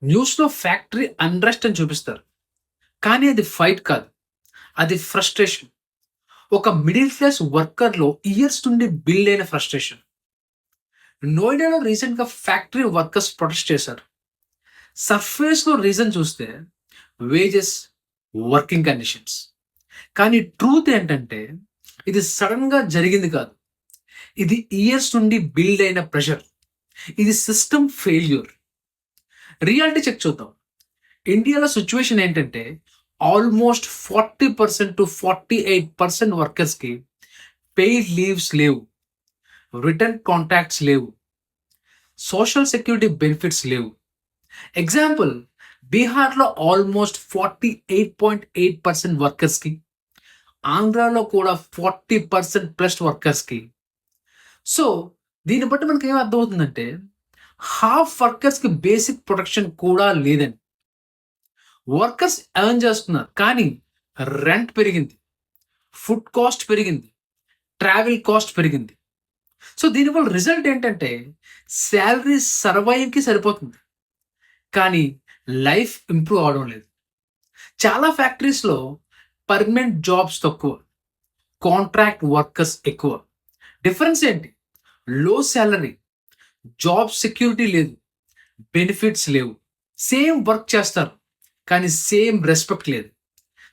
న్యూస్‌లో factory unrest అని చూపిస్తారు. కానీ అది ఫైట్ కాదు. అది ఫ్రస్ట్రేషన్. ఒక మిడిల్ క్లాస్ వర్కర్‌లో ఇయర్స్ నుండి బిల్డ్ అయిన ఫ్రస్ట్రేషన్. నోయిడాలో రీసెంట్‌గా ఫ్యాక్టరీ వర్కర్స్ ప్రొటెస్ట్ చేశారు. సర్ఫేస్‌లో రీజన్ చూస్తే వేజెస్, వర్కింగ్ కండిషన్స్. కానీ ట్రూత్ ఏంటంటే ఇది సడెన్‌గా జరిగింది కాదు. ఇది ఇయర్స్ నుండి బిల్డ్ అయిన ప్రెషర్. ఇది సిస్టమ్ ఫెయిల్యూర్. రియాలిటీ చెక్ చూద్దాం. ఇండియాలో సిట్యుయేషన్ ఏంటంటే ఆల్మోస్ట్ 40% to 48% వర్కర్స్‌కి పెయిడ్ లీవ్స్ లేవు. రిటర్న్ కాంట్రాక్ట్స్ లేవు. సోషల్ సెక్యూరిటీ బెనిఫిట్స్ లేవు. ఎగ్జాంపుల్, బీహార్‌లో ఆల్మోస్ట్ 48.8% వర్కర్స్‌కి, ఆంధ్రాలో కూడా 40%+ వర్కర్స్‌కి. సో, దీన్ని బట్టి మనకేం అర్థమవుతుందంటే హాఫ్ వర్కర్స్‌కి బేసిక్ ప్రొటెక్షన్ కూడా లేదండి. వర్కర్స్ ఎర్న్ చేస్తున్నారు. కానీ రెంట్ పెరిగింది. ఫుడ్ కాస్ట్ పెరిగింది. ట్రావెల్ కాస్ట్ పెరిగింది. సో, దీనివల్ల రిజల్ట్ ఏంటంటే సాలరీ సర్వైవ్‌కి సరిపోతుంది. కానీ లైఫ్ ఇంప్రూవ్ అవ్వడం లేదు. చాలా ఫ్యాక్టరీస్‌లో పర్మనెంట్ జాబ్స్ తక్కువ. కాంట్రాక్ట్ వర్కర్స్ ఎక్కువ. డిఫరెన్స్ ఏంటి? లో సాలరీ, జాబ్ సెక్యూరిటీ లేదు, బెనిఫిట్స్ లేవు. సేమ్ వర్క్ చేస్తారు. కానీ సేమ్ రెస్పెక్ట్ లేదు.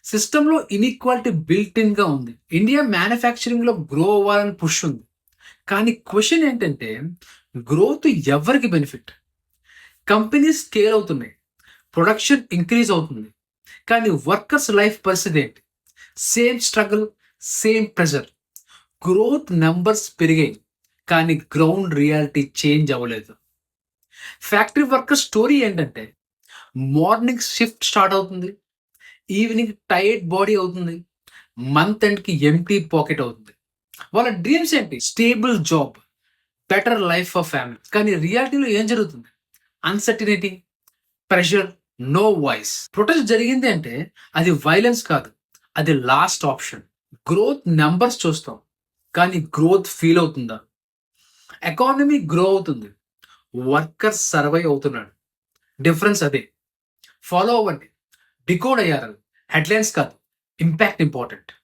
సిస్టమ్‌లో ఇన్‌ఈక్వాలిటీ బిల్ట్ ఇన్‌గా ఉంది. ఇండియా మ్యానుఫ్యాక్చరింగ్‌లో గ్రో అవ్వాలని పుష్ ఉంది. కానీ క్వెషన్ ఏంటంటే గ్రోత్ ఎవరికి బెనిఫిట్? కంపెనీస్ స్కేల్ అవుతున్నాయి. ప్రొడక్షన్ ఇంక్రీజ్ అవుతుంది. కానీ వర్కర్స్ లైఫ్ పరిస్థితి ఏంటి? Same struggle, same pressure. Growth numbers పెరిగాయి. కానీ గ్రౌండ్ రియాలిటీ చేంజ్ అవ్వలేదు. ఫ్యాక్టరీ వర్కర్ స్టోరీ ఏంటంటే మార్నింగ్ షిఫ్ట్ స్టార్ట్ అవుతుంది. ఈవినింగ్ టైర్డ్ బాడీ అవుతుంది. మంత్ ఎండ్‌కి ఎంప్టీ పాకెట్ అవుతుంది. వాళ్ళ డ్రీమ్స్ ఏంటి? Stable job, better life for family. కానీ రియాలిటీలో ఏం జరుగుతుంది? Uncertainty, pressure, no voice. Protest జరిగింది అంటే అది వైలెన్స్ కాదు. అది లాస్ట్ ఆప్షన్. గ్రోత్ నంబర్స్ చూస్తాం. కానీ గ్రోత్ ఫీల్ అవుతుందా? ఎకానమీ గ్రో అవుతుంది. వర్కర్ సర్వైవ్ అవుతున్నాడు. డిఫరెన్స్ అదే. ఫాలో అవ్వండి. డికోడ్ అయ్యారు. హెడ్లైన్స్ కాదు. Impact important.